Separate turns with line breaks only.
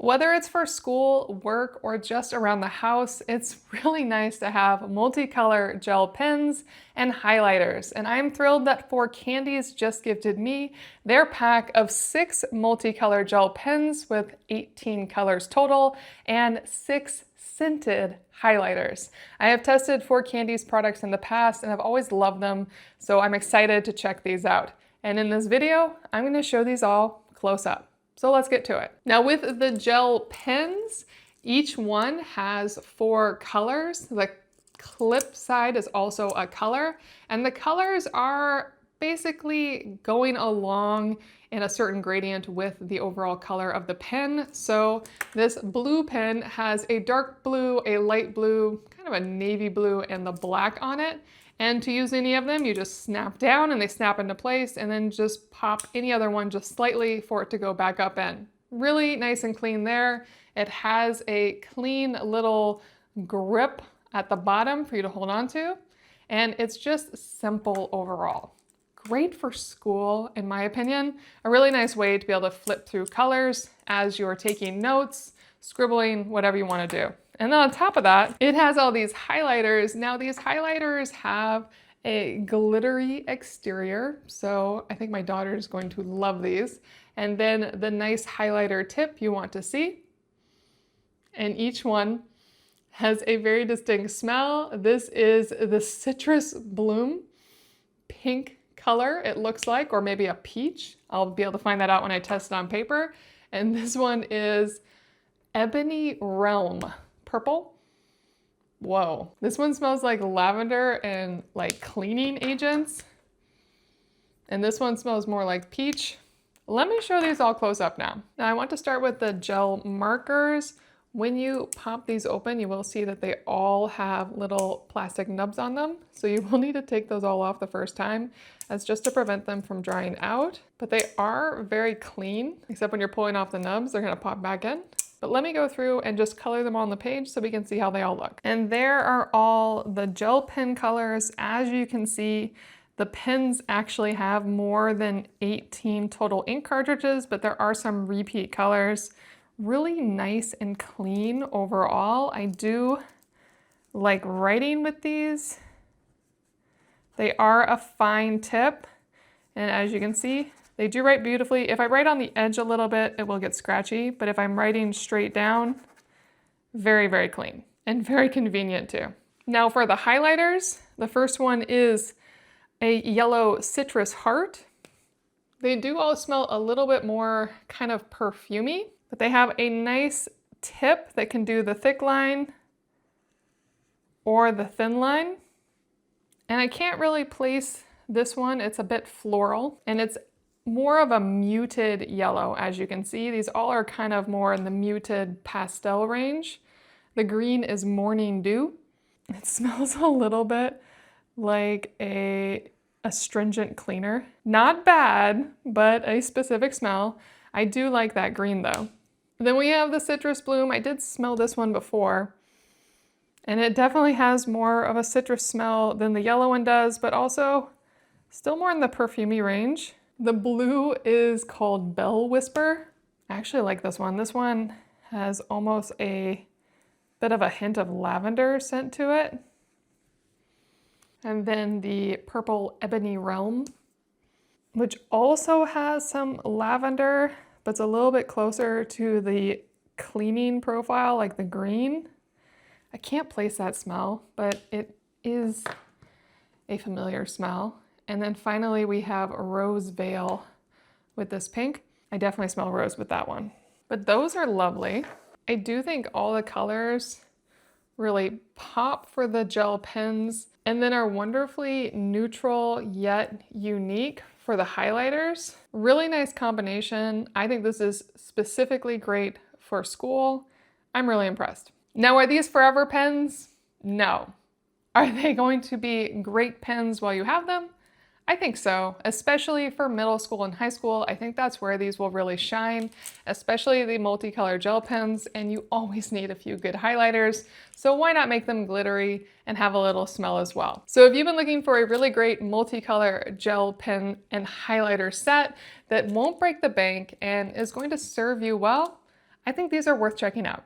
Whether it's for school, work, or just around the house, it's really nice to have multicolor gel pens and highlighters. And I'm thrilled that Candies just gifted me their pack of 6 multicolor gel pens with 18 colors total and 6 scented highlighters. I have tested Candies products in the past and I've always loved them, so I'm excited to check these out. And in this video, I'm going to show these all close up. So let's get to it. Now with the gel pens, each one has 4 colors. The clip side is also a color, and the colors are basically going along in a certain gradient with the overall color of the pen. So this blue pen has a dark blue, a light blue, kind of a navy blue, and the black on it. And to use any of them, you just snap down and they snap into place, and then just pop any other one just slightly for it to go back up in. Really nice and clean there. It has a clean little grip at the bottom for you to hold on to, and it's just simple overall. Great for school, in my opinion. A really nice way to be able to flip through colors as you're taking notes, scribbling, whatever you want to do. And then on top of that, it has all these highlighters. Now these highlighters have a glittery exterior, so I think my daughter is going to love these. And then the nice highlighter tip you want to see. And each one has a very distinct smell. This is the citrus bloom, pink color it looks like, or maybe a peach. I'll be able to find that out when I test it on paper. And this one is ebony realm. Purple. Whoa. This one smells like lavender and like cleaning agents. And this one smells more like peach. Let me show these all close up now. Now I want to start with the gel markers. When you pop these open, you will see that they all have little plastic nubs on them. So you will need to take those all off the first time. That's just to prevent them from drying out. But they are very clean, except when you're pulling off the nubs, they're gonna pop back in. But let me go through and just color them on the page so we can see how they all look. And there are all the gel pen colors. As you can see, the pens actually have more than 18 total ink cartridges, but there are some repeat colors. Really nice and clean overall. I do like writing with these. They are a fine tip, and as you can see, they do write beautifully. If I write on the edge a little bit, it will get scratchy, but if I'm writing straight down, very, very clean and very convenient too. Now for the highlighters, the first one is a yellow citrus heart. They do all smell a little bit more kind of perfumey, but they have a nice tip that can do the thick line or the thin line. And I can't really place this one. It's a bit floral, and it's more of a muted yellow. As you can see, these all are kind of more in the muted pastel range. The green is morning dew. It smells a little bit like a astringent cleaner. Not bad, but a specific smell. I do like that green though. Then we have the citrus bloom. I did smell this one before, and it definitely has more of a citrus smell than the yellow one does, but also still more in the perfumey range. The blue is called Bell Whisper. I actually like this one. This one has almost a bit of a hint of lavender scent to it. And then the purple Ebony Realm, which also has some lavender, but it's a little bit closer to the cleaning profile, like the green. I can't place that smell, but it is a familiar smell. And then finally we have Rose Veil with this pink. I definitely smell rose with that one. But those are lovely. I do think all the colors really pop for the gel pens, and then are wonderfully neutral yet unique for the highlighters. Really nice combination. I think this is specifically great for school. I'm really impressed. Now, are these forever pens? No. Are they going to be great pens while you have them? I think so, especially for middle school and high school. I think that's where these will really shine, especially the multicolor gel pens, and you always need a few good highlighters, so why not make them glittery and have a little smell as well. So if you've been looking for a really great multicolor gel pen and highlighter set that won't break the bank and is going to serve you well, I think these are worth checking out.